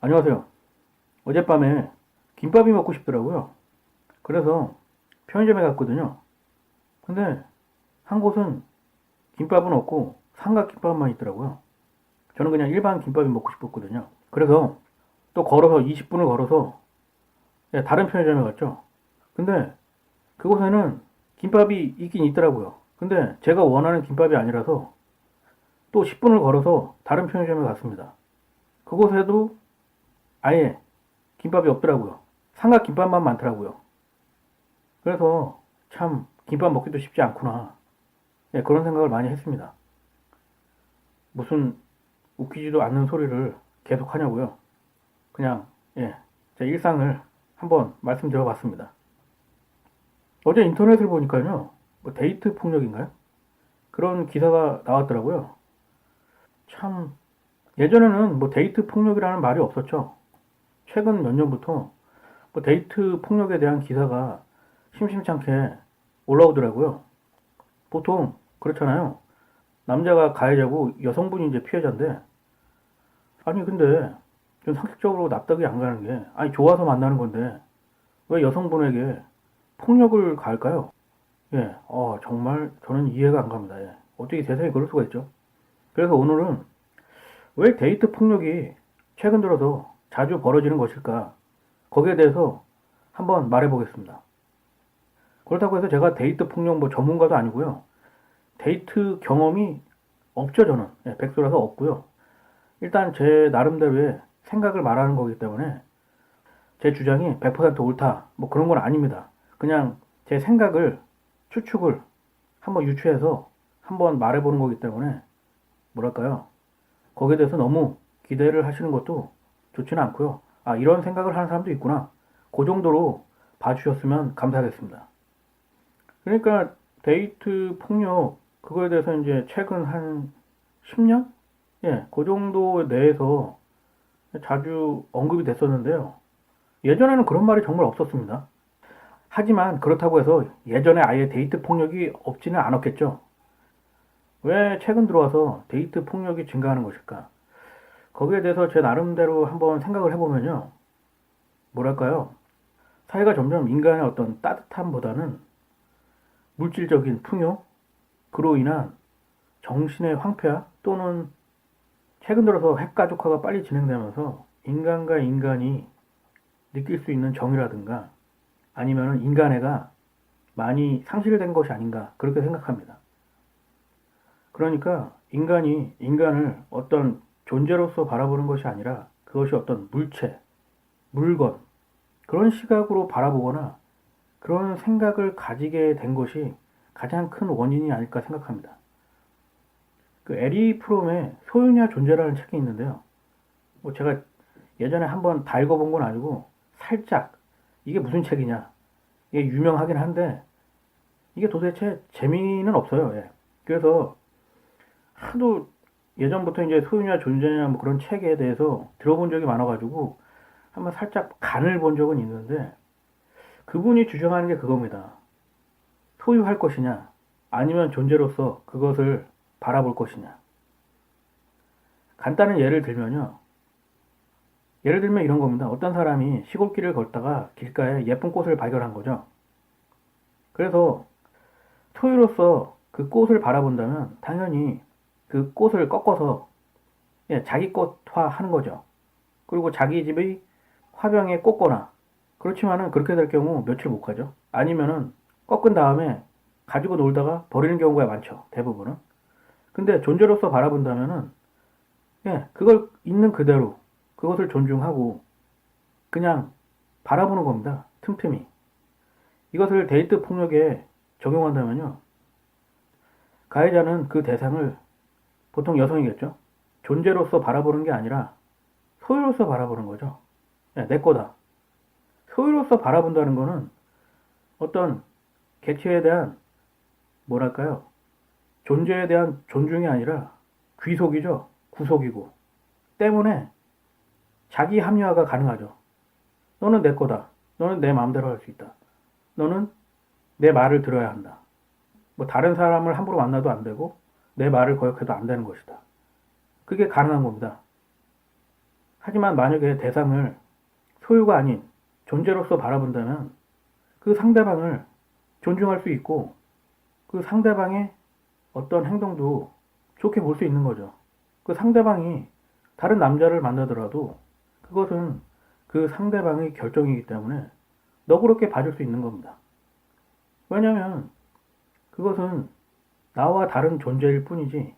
안녕하세요. 어젯밤에 김밥이 먹고 싶더라고요. 그래서 편의점에 갔거든요. 근데 한 곳은 김밥은 없고 삼각김밥만 있더라고요. 저는 그냥 일반 김밥이 먹고 싶었거든요. 그래서 또 걸어서 20분을 걸어서 다른 편의점에 갔죠. 근데 그곳에는 김밥이 있긴 있더라고요. 근데 제가 원하는 김밥이 아니라서 또 10분을 걸어서 다른 편의점에 갔습니다. 그곳에도 아예 김밥이 없더라고요. 삼각김밥만 많더라고요. 그래서 참 김밥 먹기도 쉽지 않구나. 그런 생각을 많이 했습니다. 무슨 웃기지도 않는 소리를 계속 하냐고요. 그냥 제 일상을 한번 말씀드려봤습니다. 어제 인터넷을 보니까요. 뭐 데이트 폭력인가요? 그런 기사가 나왔더라고요. 참 예전에는 뭐 데이트 폭력이라는 말이 없었죠. 최근 몇 년부터 뭐 데이트 폭력에 대한 기사가 심심찮게 올라오더라고요. 보통 그렇잖아요. 남자가 가해자고 여성분이 이제 피해자인데, 아니 근데 좀 상식적으로 납득이 안 가는 게, 아니 좋아서 만나는 건데 왜 여성분에게 폭력을 가할까요? 정말 저는 이해가 안 갑니다. 어떻게 세상에 그럴 수가 있죠? 그래서 오늘은 왜 데이트 폭력이 최근 들어서 자주 벌어지는 것일까? 거기에 대해서 한번 말해보겠습니다. 그렇다고 해서 제가 데이트 폭력 뭐 전문가도 아니고요. 데이트 경험이 없죠, 저는. 백수라서 없고요. 일단 제 나름대로의 생각을 말하는 거기 때문에 제 주장이 100% 옳다, 뭐 그런 건 아닙니다. 그냥 제 생각을, 추측을 한번 유추해서 한번 말해보는 거기 때문에, 뭐랄까요. 거기에 대해서 너무 기대를 하시는 것도 좋지는 않고요. 아, 이런 생각을 하는 사람도 있구나. 그 정도로 봐주셨으면 감사하겠습니다. 그러니까 데이트 폭력, 그거에 대해서 이제 최근 한 10년? 그 정도 내에서 자주 언급이 됐었는데요. 예전에는 그런 말이 정말 없었습니다. 하지만 그렇다고 해서 예전에 아예 데이트 폭력이 없지는 않았겠죠. 왜 최근 들어와서 데이트 폭력이 증가하는 것일까? 거기에 대해서 제 나름대로 한번 생각을 해보면요. 뭐랄까요? 사회가 점점 인간의 어떤 따뜻함보다는 물질적인 풍요, 그로 인한 정신의 황폐화 또는 최근 들어서 핵가족화가 빨리 진행되면서 인간과 인간이 느낄 수 있는 정이라든가 아니면 인간애가 많이 상실된 것이 아닌가 그렇게 생각합니다. 그러니까 인간이 인간을 어떤 존재로서 바라보는 것이 아니라 그것이 어떤 물체, 물건 그런 시각으로 바라보거나 그런 생각을 가지게 된 것이 가장 큰 원인이 아닐까 생각합니다. 그 에리 프롬의 소유냐 존재라는 책이 있는데요. 뭐 제가 예전에 한번 다 읽어본 건 아니고 살짝 이게 무슨 책이냐 이게 유명하긴 한데 이게 도대체 재미는 없어요. 그래서 하도 예전부터 이제 소유냐 존재냐 뭐 그런 책에 대해서 들어본 적이 많아가지고 한번 살짝 간을 본 적은 있는데 그분이 주장하는 게 그겁니다. 소유할 것이냐 아니면 존재로서 그것을 바라볼 것이냐. 간단한 예를 들면요. 예를 들면 이런 겁니다. 어떤 사람이 시골길을 걷다가 길가에 예쁜 꽃을 발견한 거죠. 그래서 소유로서 그 꽃을 바라본다면 당연히 그 꽃을 꺾어서 자기 꽃화 하는 거죠. 그리고 자기 집의 화병에 꽂거나 그렇지만은 그렇게 될 경우 며칠 못 가죠. 아니면은 꺾은 다음에 가지고 놀다가 버리는 경우가 많죠. 대부분은. 근데 존재로서 바라본다면은 그걸 있는 그대로 그것을 존중하고 그냥 바라보는 겁니다. 틈틈이. 이것을 데이트 폭력에 적용한다면요. 가해자는 그 대상을 보통 여성이겠죠. 존재로서 바라보는 게 아니라 소유로서 바라보는 거죠. 내 거다. 소유로서 바라본다는 거는 어떤 객체에 대한 뭐랄까요? 존재에 대한 존중이 아니라 귀속이죠. 구속이고. 때문에 자기 합리화가 가능하죠. 너는 내 거다. 너는 내 마음대로 할 수 있다. 너는 내 말을 들어야 한다. 뭐 다른 사람을 함부로 만나도 안 되고 내 말을 거역해도 안 되는 것이다. 그게 가능한 겁니다. 하지만 만약에 대상을 소유가 아닌 존재로서 바라본다면 그 상대방을 존중할 수 있고 그 상대방의 어떤 행동도 좋게 볼 수 있는 거죠. 그 상대방이 다른 남자를 만나더라도 그것은 그 상대방의 결정이기 때문에 너그럽게 봐줄 수 있는 겁니다. 왜냐면 그것은 나와 다른 존재일 뿐이지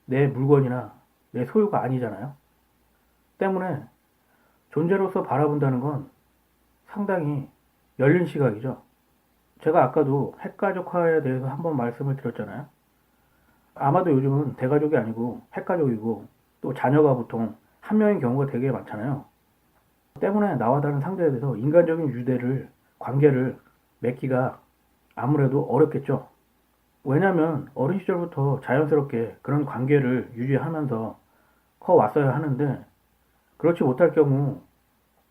내 물건이나 내 소유가 아니잖아요. 때문에 존재로서 바라본다는 건 상당히 열린 시각이죠. 제가 아까도 핵가족화에 대해서 한번 말씀을 드렸잖아요. 아마도 요즘은 대가족이 아니고 핵가족이고 또 자녀가 보통 한 명인 경우가 되게 많잖아요. 때문에 나와 다른 상대에 대해서 인간적인 관계를 맺기가 아무래도 어렵겠죠. 왜냐면 어린 시절부터 자연스럽게 그런 관계를 유지하면서 커왔어야 하는데 그렇지 못할 경우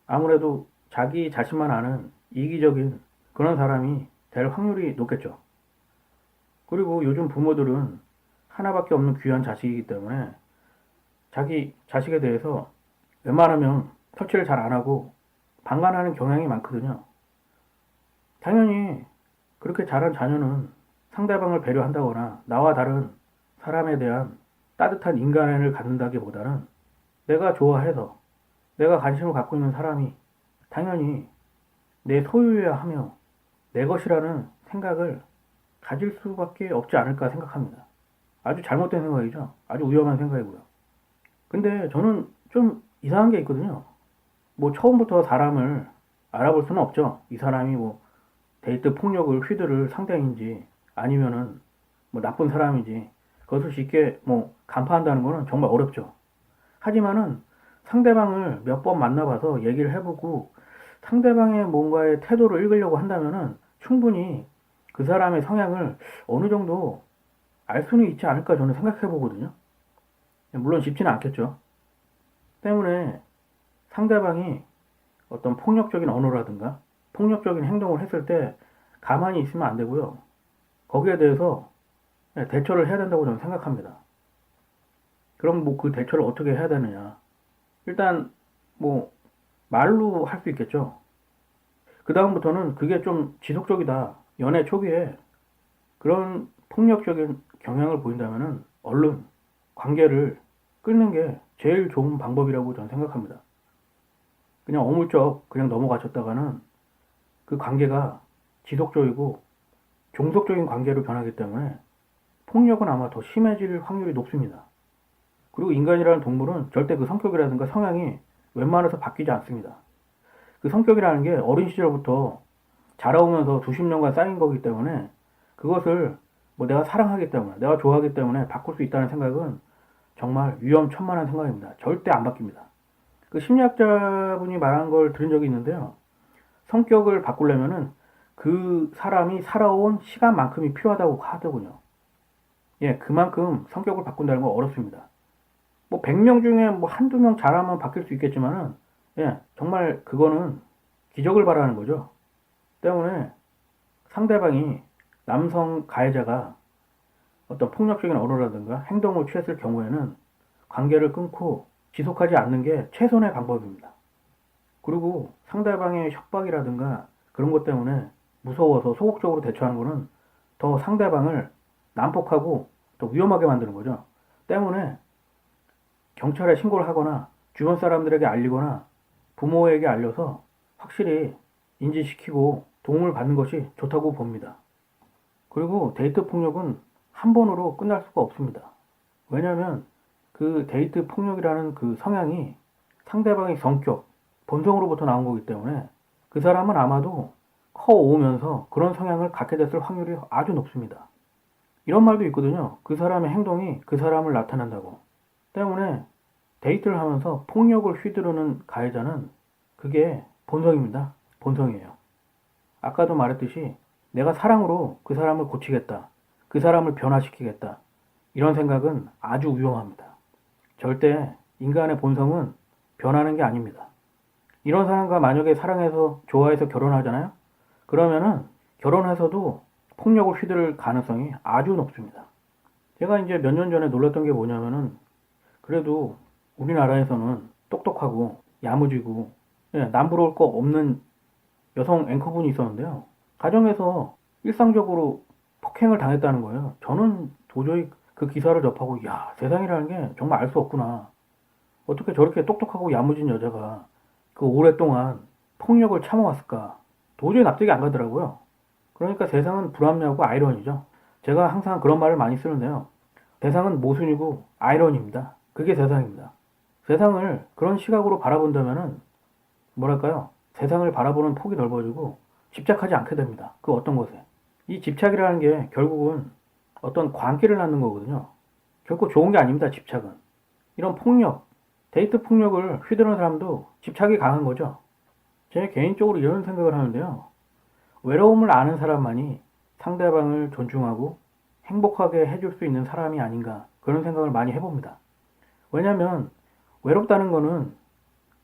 아무래도 자기 자신만 아는 이기적인 그런 사람이 될 확률이 높겠죠. 그리고 요즘 부모들은 하나밖에 없는 귀한 자식이기 때문에 자기 자식에 대해서 웬만하면 터치를 잘 안 하고 방관하는 경향이 많거든요. 당연히 그렇게 자란 자녀는 상대방을 배려한다거나 나와 다른 사람에 대한 따뜻한 인간애를 갖는다기보다는 내가 좋아해서 내가 관심을 갖고 있는 사람이 당연히 내 소유여야 하며 내 것이라는 생각을 가질 수밖에 없지 않을까 생각합니다. 아주 잘못된 생각이죠. 아주 위험한 생각이고요. 근데 저는 좀 이상한 게 있거든요. 뭐 처음부터 사람을 알아볼 수는 없죠. 이 사람이 뭐 데이트 폭력을 휘두를 상대인지 아니면은 뭐 나쁜 사람인지 그것을 쉽게 뭐 간파한다는 거는 정말 어렵죠. 하지만은 상대방을 몇 번 만나봐서 얘기를 해보고 상대방의 뭔가의 태도를 읽으려고 한다면은 충분히 그 사람의 성향을 어느 정도 알 수는 있지 않을까 저는 생각해 보거든요. 물론 쉽지는 않겠죠. 때문에 상대방이 어떤 폭력적인 언어라든가 폭력적인 행동을 했을 때 가만히 있으면 안 되고요. 거기에 대해서 대처를 해야 된다고 저는 생각합니다. 그럼 뭐 그 대처를 어떻게 해야 되느냐. 일단 뭐 말로 할 수 있겠죠. 그 다음부터는 그게 좀 지속적이다. 연애 초기에 그런 폭력적인 경향을 보인다면은 얼른 관계를 끊는 게 제일 좋은 방법이라고 저는 생각합니다. 그냥 어물쩍 그냥 넘어가셨다가는 그 관계가 지속적이고 종속적인 관계로 변하기 때문에 폭력은 아마 더 심해질 확률이 높습니다. 그리고 인간이라는 동물은 절대 그 성격이라든가 성향이 웬만해서 바뀌지 않습니다. 그 성격이라는 게 어린 시절부터 자라오면서 수십 년간 쌓인 거기 때문에 그것을 뭐 내가 사랑하기 때문에 내가 좋아하기 때문에 바꿀 수 있다는 생각은 정말 위험천만한 생각입니다. 절대 안 바뀝니다. 그 심리학자분이 말한 걸 들은 적이 있는데요. 성격을 바꾸려면은 그 사람이 살아온 시간만큼이 필요하다고 하더군요. 예, 그만큼 성격을 바꾼다는 건 어렵습니다. 뭐 100명 중에 뭐 한두 명 잘하면 바뀔 수 있겠지만은 예, 정말 그거는 기적을 바라는 거죠. 때문에 상대방이 남성 가해자가 어떤 폭력적인 언어라든가 행동을 취했을 경우에는 관계를 끊고 지속하지 않는 게 최선의 방법입니다. 그리고 상대방의 협박이라든가 그런 것 때문에 무서워서 소극적으로 대처하는 거는 더 상대방을 난폭하고 더 위험하게 만드는 거죠. 때문에 경찰에 신고를 하거나 주변 사람들에게 알리거나 부모에게 알려서 확실히 인지시키고 도움을 받는 것이 좋다고 봅니다. 그리고 데이트 폭력은 한 번으로 끝날 수가 없습니다. 왜냐하면 그 데이트 폭력이라는 그 성향이 상대방의 성격, 본성으로부터 나온 거기 때문에 그 사람은 아마도 커오면서 그런 성향을 갖게 됐을 확률이 아주 높습니다. 이런 말도 있거든요. 그 사람의 행동이 그 사람을 나타낸다고. 때문에 데이트를 하면서 폭력을 휘두르는 가해자는 그게 본성입니다. 본성이에요. 아까도 말했듯이 내가 사랑으로 그 사람을 고치겠다. 그 사람을 변화시키겠다. 이런 생각은 아주 위험합니다. 절대 인간의 본성은 변하는 게 아닙니다. 이런 사람과 만약에 사랑해서 좋아해서 결혼하잖아요? 그러면은 결혼해서도 폭력을 휘두를 가능성이 아주 높습니다. 제가 이제 몇 년 전에 놀랐던 게 뭐냐면은 그래도 우리나라에서는 똑똑하고 야무지고 남부러울 거 없는 여성 앵커분이 있었는데요. 가정에서 일상적으로 폭행을 당했다는 거예요. 저는 도저히 그 기사를 접하고 야, 세상이라는 게 정말 알 수 없구나. 어떻게 저렇게 똑똑하고 야무진 여자가 그 오랫동안 폭력을 참아왔을까? 도저히 납득이 안 가더라고요. 그러니까 세상은 불합리하고 아이러니죠. 제가 항상 그런 말을 많이 쓰는데요. 세상은 모순이고 아이러니입니다. 그게 세상입니다. 세상을 그런 시각으로 바라본다면은 뭐랄까요? 세상을 바라보는 폭이 넓어지고 집착하지 않게 됩니다. 그 어떤 것에. 이 집착이라는 게 결국은 어떤 광기를 낳는 거거든요. 결코 좋은 게 아닙니다. 집착은. 이런 폭력, 데이트 폭력을 휘두르는 사람도 집착이 강한 거죠. 제 개인적으로 이런 생각을 하는데요. 외로움을 아는 사람만이 상대방을 존중하고 행복하게 해줄 수 있는 사람이 아닌가 그런 생각을 많이 해봅니다. 왜냐하면 외롭다는 거는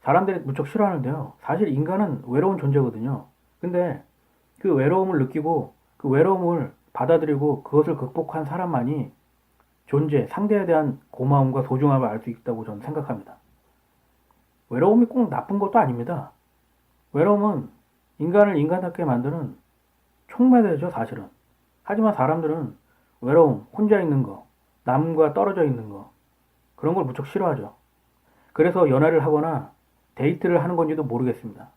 사람들이 무척 싫어하는데요. 사실 인간은 외로운 존재거든요. 근데 그 외로움을 느끼고 그 외로움을 받아들이고 그것을 극복한 사람만이 존재, 상대에 대한 고마움과 소중함을 알 수 있다고 저는 생각합니다. 외로움이 꼭 나쁜 것도 아닙니다. 외로움은 인간을 인간답게 만드는 촉매대죠, 사실은. 하지만 사람들은 외로움, 혼자 있는 거, 남과 떨어져 있는 거, 그런 걸 무척 싫어하죠. 그래서 연애를 하거나 데이트를 하는 건지도 모르겠습니다.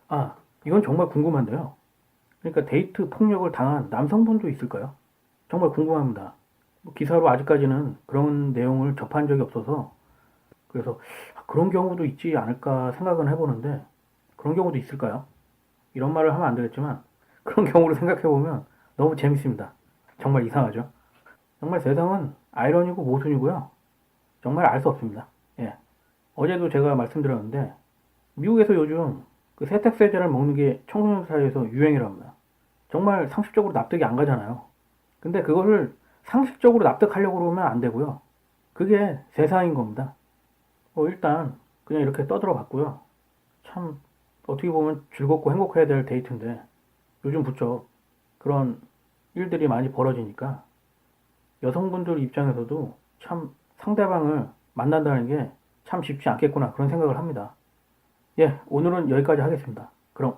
아, 이건 정말 궁금한데요. 그러니까 데이트 폭력을 당한 남성분도 있을까요? 정말 궁금합니다. 기사로 아직까지는 그런 내용을 접한 적이 없어서 그래서 그런 경우도 있지 않을까 생각은 해보는데 그런 경우도 있을까요? 이런 말을 하면 안 되겠지만 그런 경우를 생각해보면 너무 재밌습니다. 정말 이상하죠? 정말 세상은 아이러니고 모순이고요. 정말 알 수 없습니다. 예. 어제도 제가 말씀드렸는데 미국에서 요즘 그 세탁세제를 먹는 게 청소년 사이에서 유행이랍니다. 정말 상식적으로 납득이 안 가잖아요. 근데 그거를 상식적으로 납득하려고 그러면 안 되고요. 그게 세상인 겁니다. 일단 그냥 이렇게 떠들어 봤고요. 참 어떻게 보면 즐겁고 행복해야 될 데이트인데 요즘 부쩍 그런 일들이 많이 벌어지니까 여성분들 입장에서도 참 상대방을 만난다는 게 참 쉽지 않겠구나 그런 생각을 합니다. 예, 오늘은 여기까지 하겠습니다. 그럼